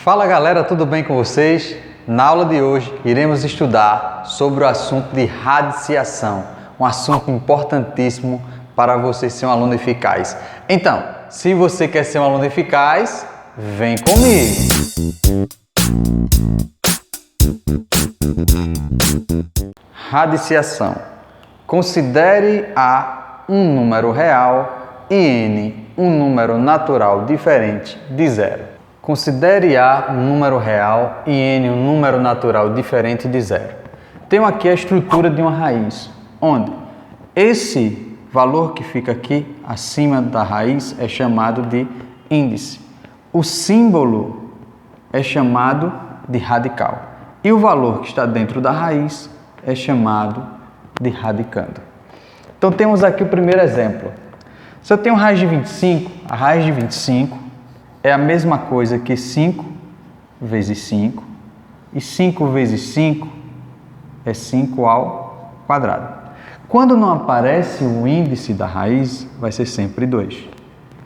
Fala galera, tudo bem com vocês? Na aula de hoje iremos estudar sobre o assunto de radiciação, um assunto importantíssimo para você ser um aluno eficaz. Então, se você quer ser um aluno eficaz, vem comigo! Radiciação. Considere A um número real e N um número natural diferente de zero. Considere A um número real e N um número natural diferente de zero. Tenho aqui a estrutura de uma raiz, onde esse valor que fica aqui acima da raiz é chamado de índice. O símbolo é chamado de radical. E o valor que está dentro da raiz é chamado de radicando. Então temos aqui o primeiro exemplo. Se eu tenho raiz de 25, a raiz de 25 é a mesma coisa que 5 vezes 5, e 5 vezes 5 é 5 ao quadrado. Quando não aparece o índice da raiz, vai ser sempre 2.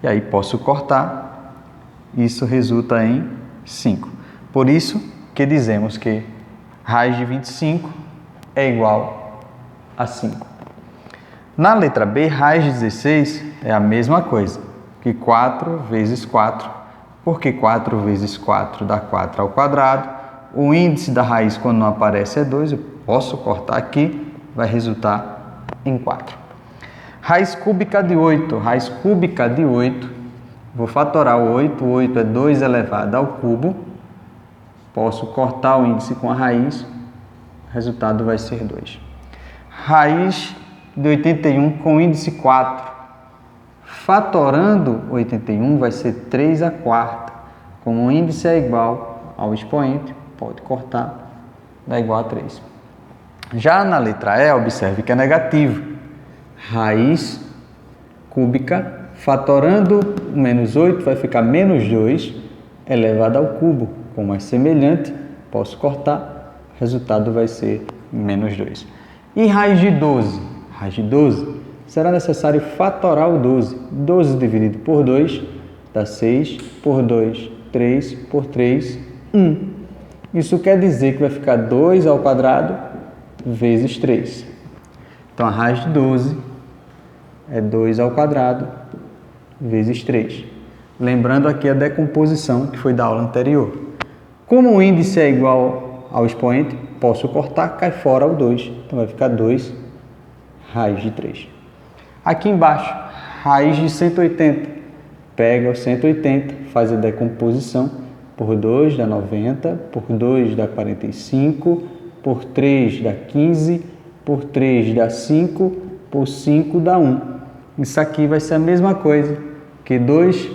E aí posso cortar, isso resulta em 5. Por isso que dizemos que raiz de 25 é igual a 5. Na letra B, raiz de 16 é a mesma coisa que 4 vezes 4, porque 4 vezes 4 dá 4 ao quadrado. O índice da raiz, quando não aparece, é 2. Eu posso cortar aqui, vai resultar em 4. Raiz cúbica de 8. Raiz cúbica de 8. Vou fatorar o 8. O 8 é 2 elevado ao cubo. Posso cortar o índice com a raiz. O resultado vai ser 2. Raiz de 81 com índice 4. Fatorando 81 vai ser 3 a quarta. Como o índice é igual ao expoente, pode cortar, dá igual a 3. Já na letra E, observe que é negativo. Raiz cúbica, fatorando o menos 8 vai ficar menos 2 elevado ao cubo. Como é semelhante, posso cortar, o resultado vai ser menos 2. E raiz de 12? Raiz de 12, será necessário fatorar o 12. 12 dividido por 2 dá 6, por 2, 3, por 3, 1. Isso quer dizer que vai ficar 2 ao quadrado vezes 3. Então, a raiz de 12 é 2 ao quadrado vezes 3. Lembrando aqui a decomposição que foi da aula anterior. Como o índice é igual ao expoente, posso cortar, cai fora o 2. Então, vai ficar 2 raiz de 3. Aqui embaixo, raiz de 180. Pega o 180, faz a decomposição. Por 2 dá 90, por 2 dá 45, por 3 dá 15, por 3 dá 5, por 5 dá 1. Isso aqui vai ser a mesma coisa que 2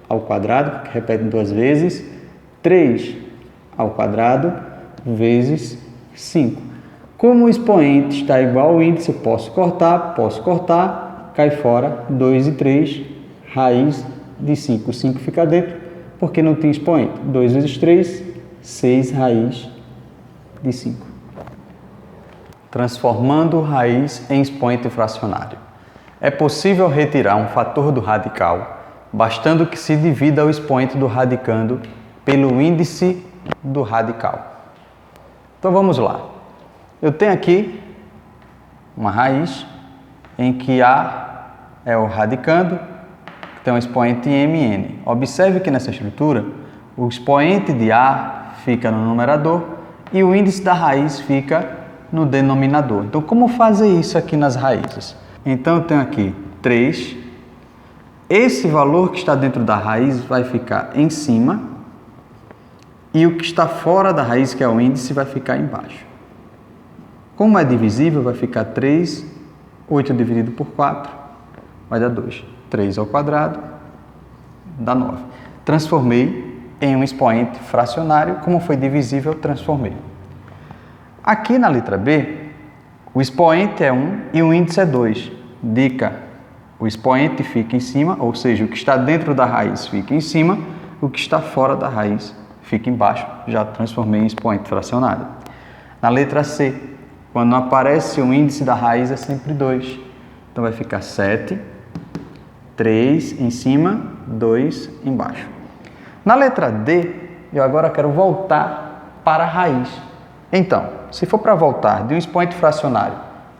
ao quadrado, que repete 2 vezes, 3 ao quadrado vezes 5. Como o expoente está igual ao índice, eu posso cortar, cai fora 2 e 3, raiz de 5. 5 fica dentro, porque não tem expoente. 2 vezes 3, 6 raiz de 5. Transformando raiz em expoente fracionário. É possível retirar um fator do radical, bastando que se divida o expoente do radicando pelo índice do radical. Então vamos lá. Eu tenho aqui uma raiz em que A é o radicando, que tem um expoente mn. Observe que nessa estrutura, o expoente de A fica no numerador e o índice da raiz fica no denominador. Então, como fazer isso aqui nas raízes? Então, eu tenho aqui 3. Esse valor que está dentro da raiz vai ficar em cima e o que está fora da raiz, que é o índice, vai ficar embaixo. Como é divisível, vai ficar 3, 8 dividido por 4, vai dar 2. 3 ao quadrado, dá 9. Transformei em um expoente fracionário, como foi divisível, transformei. Aqui na letra B, o expoente é 1 e o índice é 2. Dica, o expoente fica em cima, ou seja, o que está dentro da raiz fica em cima, o que está fora da raiz fica embaixo. Já transformei em expoente fracionário. Na letra C, quando não aparece o índice da raiz é sempre 2. Então vai ficar 7, 3 em cima, 2 embaixo. Na letra D, e eu agora quero voltar para a raiz. Então, se for para voltar de um expoente fracionário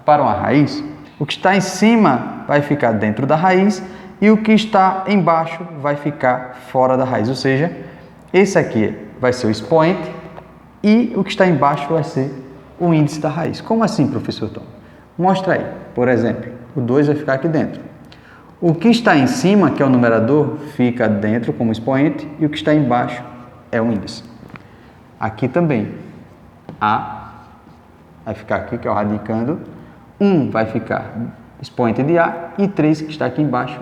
para uma raiz, o que está em cima vai ficar dentro da raiz e o que está embaixo vai ficar fora da raiz. Ou seja, esse aqui vai ser o expoente e o que está embaixo vai ser o índice da raiz. Como assim, professor Tom? Mostra aí. Por exemplo, o 2 vai ficar aqui dentro. O que está em cima, que é o numerador, fica dentro como expoente e o que está embaixo é o índice. Aqui também. A vai ficar aqui, que é o radicando. 1 vai ficar expoente de A e 3, que está aqui embaixo,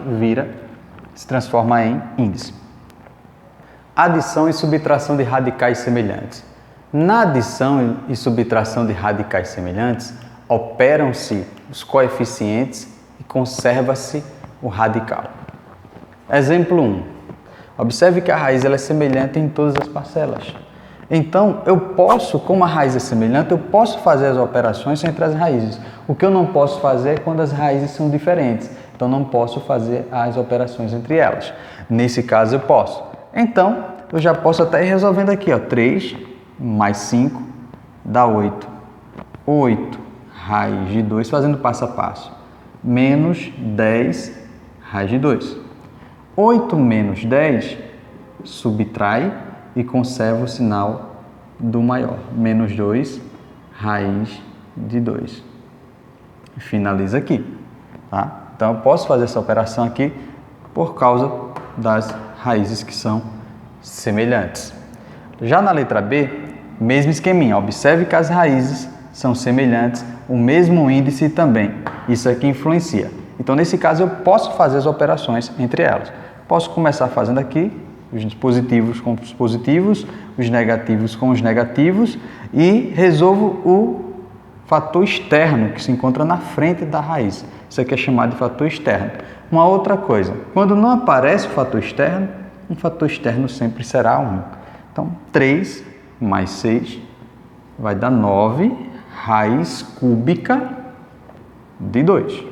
se transforma em índice. Adição e subtração de radicais semelhantes. Na adição e subtração de radicais semelhantes, operam-se os coeficientes e conserva-se o radical. Exemplo 1. Observe que a raiz ela é semelhante em todas as parcelas. Então, eu posso, como a raiz é semelhante, eu posso fazer as operações entre as raízes. O que eu não posso fazer é quando as raízes são diferentes. Então, não posso fazer as operações entre elas. Nesse caso, eu posso. Então, eu já posso até ir resolvendo aqui, ó. 3 mais 5 dá 8. 8 raiz de 2, fazendo passo a passo. Menos 10 raiz de 2. 8 menos 10 subtrai e conserva o sinal do maior. Menos 2 raiz de 2. Finaliza aqui. Tá? Então, eu posso fazer essa operação aqui por causa das raízes que são semelhantes. Já na letra B, mesmo esqueminha. Observe que as raízes são semelhantes, o mesmo índice também. Isso aqui influencia. Então, nesse caso, eu posso fazer as operações entre elas. Posso começar fazendo aqui os positivos com os positivos, os negativos com os negativos e resolvo o fator externo que se encontra na frente da raiz. Isso aqui é chamado de fator externo. Uma outra coisa, quando não aparece o fator externo sempre será 1. Então, 3 mais 6 vai dar 9 raiz cúbica de 2.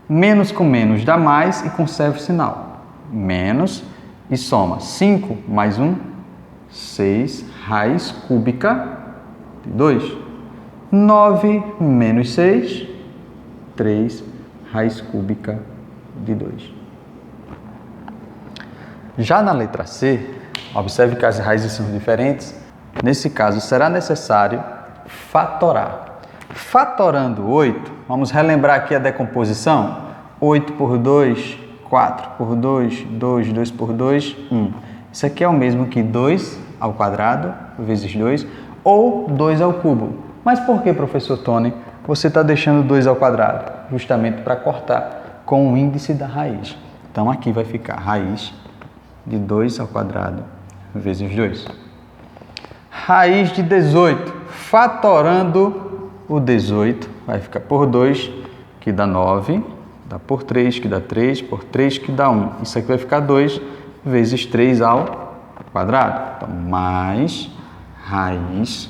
Menos com menos dá mais e conserva o sinal. Menos e soma 5 mais 1, 6 raiz cúbica de 2. 9 menos 6, 3 raiz cúbica de 2. Já na letra C, observe que as raízes são diferentes. Nesse caso, será necessário fatorar. Fatorando 8, vamos relembrar aqui a decomposição. 8 por 2, 4 por 2, 2, 2 por 2, 1. Isso aqui é o mesmo que 2 ao quadrado vezes 2 ou 2 ao cubo. Mas por que, professor Tony, você está deixando 2 ao quadrado? Justamente para cortar com o índice da raiz. Então, aqui vai ficar raiz de 2 ao quadrado vezes 2. Raiz de 18. Fatorando o 18, vai ficar por 2, que dá 9. Dá por 3, que dá 3. Por 3, que dá 1. Isso aqui vai ficar 2 vezes 3 ao quadrado. Então, mais raiz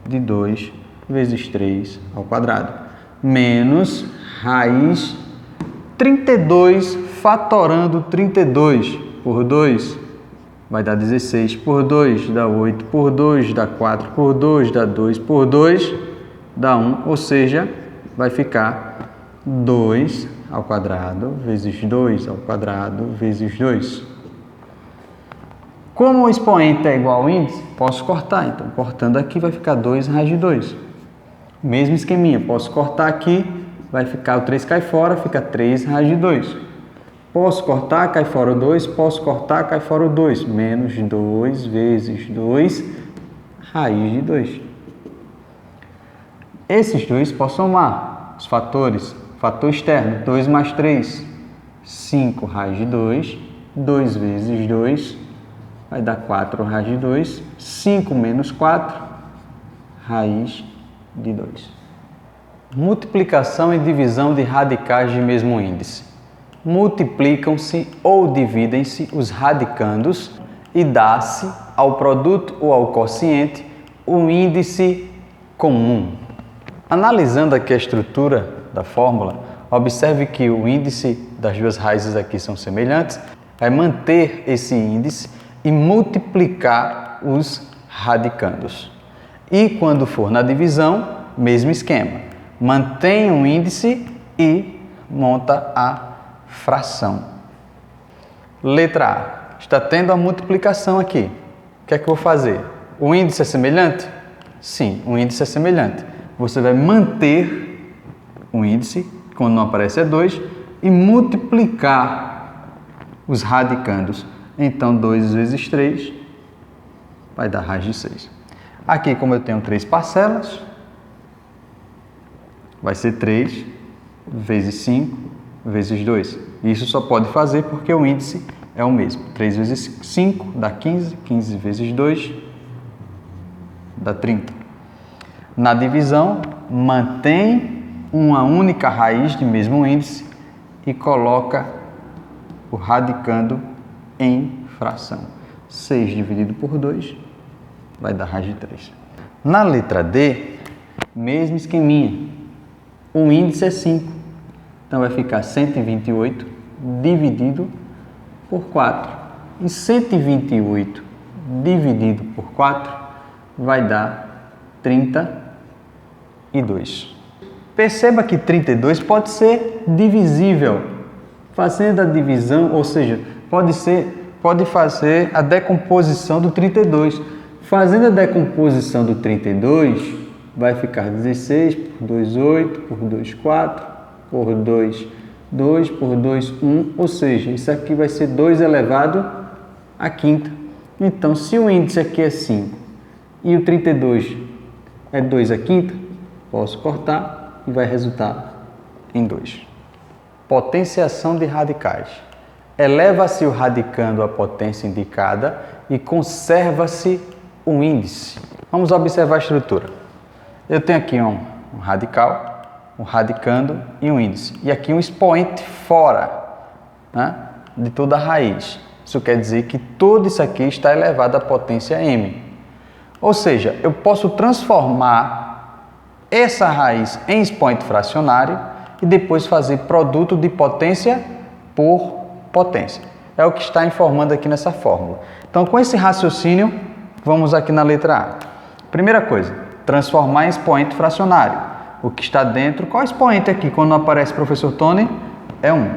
de 2 vezes 3 ao quadrado. Menos raiz 32, fatorando 32 por 2, vai dar 16. Por 2 dá 8. Por 2 dá 4. Por 2 dá 2. Por 2 dá 1. Ou seja, vai ficar 2 ao quadrado vezes 2 ao quadrado vezes 2. Como o expoente é igual ao índice, posso cortar. Então, cortando aqui, vai ficar 2 raiz de 2. Mesmo esqueminha, posso cortar aqui, vai ficar o 3 cai fora, fica 3 raiz de 2. Posso cortar, cai fora o 2, posso cortar, cai fora o 2. Menos 2 vezes 2, raiz de 2. Esses dois posso somar os fatores. Fator externo, 2 mais 3, 5 raiz de 2. 2 vezes 2 vai dar 4 raiz de 2. 5 menos 4, raiz de 2. Multiplicação e divisão de radicais de mesmo índice. Multiplicam-se ou dividem-se os radicandos e dá-se ao produto ou ao quociente um índice comum. Analisando aqui a estrutura da fórmula, observe que o índice das duas raízes aqui são semelhantes, vai manter esse índice e multiplicar os radicandos. E quando for na divisão, mesmo esquema. Mantém o índice e monta a fração. Letra A. Está tendo a multiplicação aqui. O que é que eu vou fazer? O índice é semelhante? Sim, o índice é semelhante. Você vai manter o índice, quando não aparece é 2, e multiplicar os radicandos. Então, 2 vezes 3 vai dar raiz de 6. Aqui, como eu tenho 3 parcelas, vai ser 3 vezes 5 vezes 2. Isso só pode fazer porque o índice é o mesmo. 3 vezes 5 dá 15, 15 vezes 2 dá 30. Na divisão, mantém uma única raiz de mesmo índice e coloca o radicando em fração. 6 dividido por 2 vai dar raiz de 3. Na letra D, mesmo esqueminha. O índice é 5. Então vai ficar 128 dividido por 4. E 128 dividido por 4 vai dar 32. Perceba que 32 pode ser divisível. Fazendo a divisão, ou seja, pode fazer a decomposição do 32. Fazendo a decomposição do 32, vai ficar 16 por 2, 8, por 2, 4, por 2, 2, por 2, 1, ou seja, isso aqui vai ser 2 elevado à quinta. Então, se o índice aqui é 5 e o 32 é 2 à quinta, posso cortar e vai resultar em 2. Potenciação de radicais. Eleva-se o radicando à potência indicada e conserva-se o índice. Vamos observar a estrutura. Eu tenho aqui um radical, um radicando e um índice. E aqui um expoente fora, né, de toda a raiz. Isso quer dizer que tudo isso aqui está elevado à potência m. Ou seja, eu posso transformar essa raiz em expoente fracionário e depois fazer produto de potência por potência. É o que está informando aqui nessa fórmula. Então, com esse raciocínio, vamos aqui na letra A. Primeira coisa, transformar em expoente fracionário. O que está dentro, qual expoente aqui? Quando não aparece professor Tony, é 1.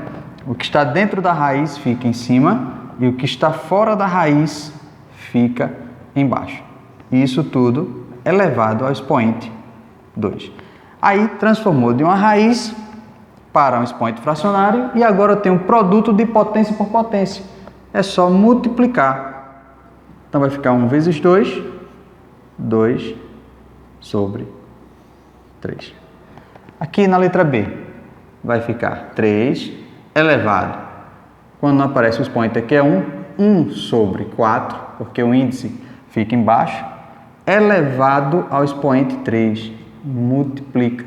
O que está dentro da raiz fica em cima e o que está fora da raiz fica embaixo. E isso tudo elevado ao expoente 2. Aí transformou de uma raiz para um expoente fracionário e agora eu tenho um produto de potência por potência. É só multiplicar. Então vai ficar 1 vezes 2, 2 sobre 3. Aqui na letra B vai ficar 3 elevado. Quando não aparece o expoente aqui é 1, 1 sobre 4, porque o índice fica embaixo, elevado ao expoente 3. Multiplica.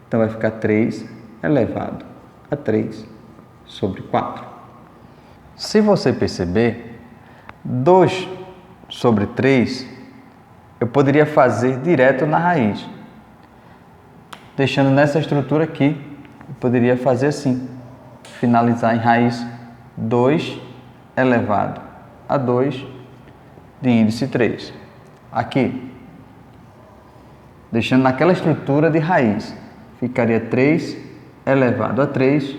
Então vai ficar 3 elevado a 3 sobre 4. Se você perceber, 2 sobre 3 eu poderia fazer direto na raiz. Deixando nessa estrutura aqui, eu poderia fazer assim. Finalizar em raiz 2 elevado a 2 de índice 3. Aqui, deixando naquela estrutura de raiz, ficaria 3 elevado a 3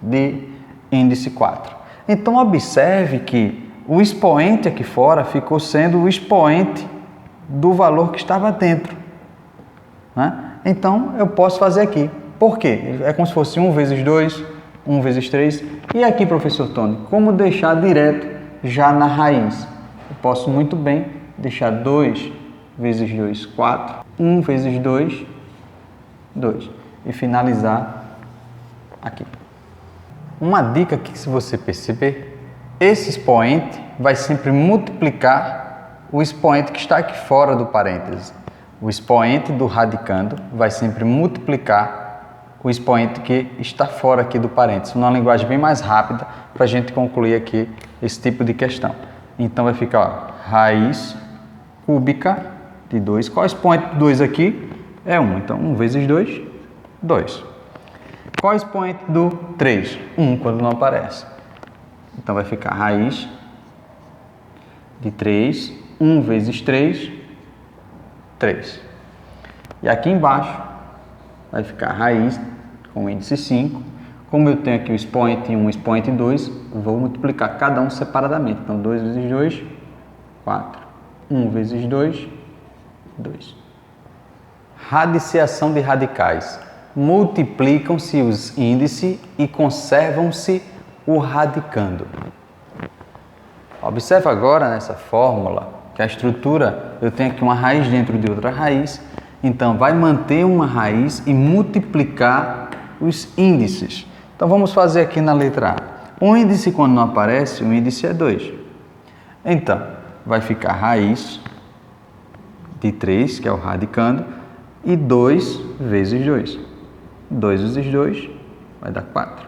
de índice 4. Então, observe que o expoente aqui fora ficou sendo o expoente do valor que estava dentro, né? Então, eu posso fazer aqui. Por quê? É como se fosse 1 vezes 2, 1 vezes 3. E aqui, professor Tony, como deixar direto já na raiz? Eu posso muito bem deixar 2 vezes 2, 4. 1 vezes 2, 2. E finalizar aqui. Uma dica que, se você perceber, esse expoente vai sempre multiplicar o expoente que está aqui fora do parêntese. O expoente do radicando vai sempre multiplicar o expoente que está fora aqui do parêntese. Uma linguagem bem mais rápida para a gente concluir aqui esse tipo de questão. Então vai ficar, ó, raiz cúbica de 2. Qual é o expoente de 2 aqui? É 1. Então 1 vezes 2, 2. Qual é o expoente do 3? 1, quando não aparece. Então vai ficar raiz de 3, 1 vezes 3, 3. E aqui embaixo vai ficar raiz com o índice 5. Como eu tenho aqui o expoente 1 e o expoente 2, vou multiplicar cada um separadamente. Então, 2 vezes 2, 4. 1 vezes 2, 2. Radiciação de radicais. Multiplicam-se os índices e conservam-se o radicando. Observa agora nessa fórmula que a estrutura, eu tenho aqui uma raiz dentro de outra raiz, então vai manter uma raiz e multiplicar os índices. Então vamos fazer aqui na letra A. O índice quando não aparece, o índice é 2. Então, vai ficar raiz de 3, que é o radicando, e 2 vezes 2. 2 vezes 2 vai dar 4.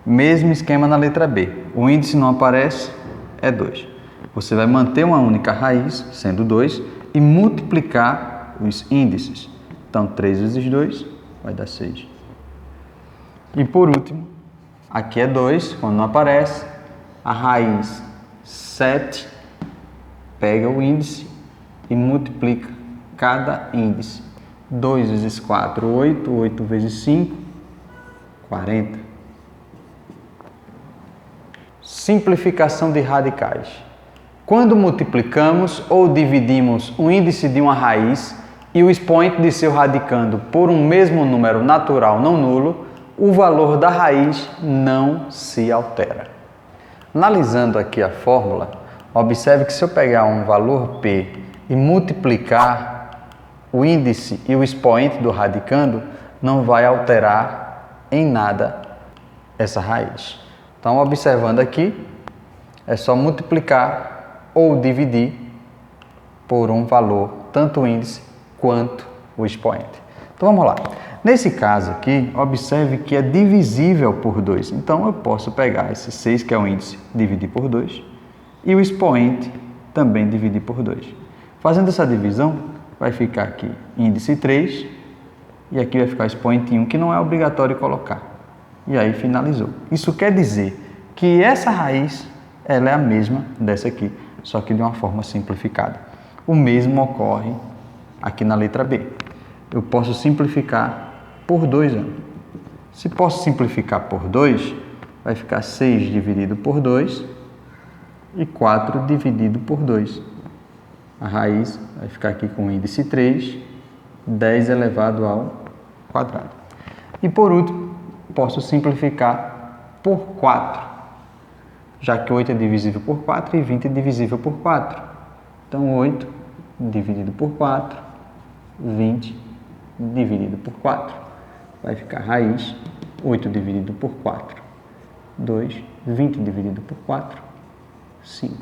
Mesmo esquema na letra B. O índice não aparece, é 2. Você vai manter uma única raiz, sendo 2, e multiplicar os índices. Então, 3 vezes 2 vai dar 6. E por último, aqui é 2, quando não aparece, a raiz 7 pega o índice e multiplica cada índice. 2 vezes 4, 8. 8 vezes 5, 40. Simplificação de radicais. Quando multiplicamos ou dividimos o índice de uma raiz e o expoente de seu radicando por um mesmo número natural não nulo, o valor da raiz não se altera. Analisando aqui a fórmula, observe que se eu pegar um valor P e multiplicar o índice e o expoente do radicando, não vai alterar em nada essa raiz. Então, observando aqui, é só multiplicar ou dividir por um valor, tanto o índice quanto o expoente. Então, vamos lá. Nesse caso aqui, observe que é divisível por 2. Então, eu posso pegar esse 6, que é o índice, dividir por 2, e o expoente também dividir por 2. Fazendo essa divisão, vai ficar aqui índice 3, e aqui vai ficar expoente 1, que não é obrigatório colocar. E aí, finalizou. Isso quer dizer que essa raiz, ela é a mesma dessa aqui, só que de uma forma simplificada. O mesmo ocorre aqui na letra B. Eu posso simplificar por 2. Se posso simplificar por 2, vai ficar 6 dividido por 2 e 4 dividido por 2. A raiz vai ficar aqui com o índice 3, 10 elevado ao quadrado. E por último, posso simplificar por 4, já que 8 é divisível por 4 e 20 é divisível por 4. Então, 8 dividido por 4, 20 dividido por 4. Vai ficar raiz 8 dividido por 4, 2, 20 dividido por 4, 5.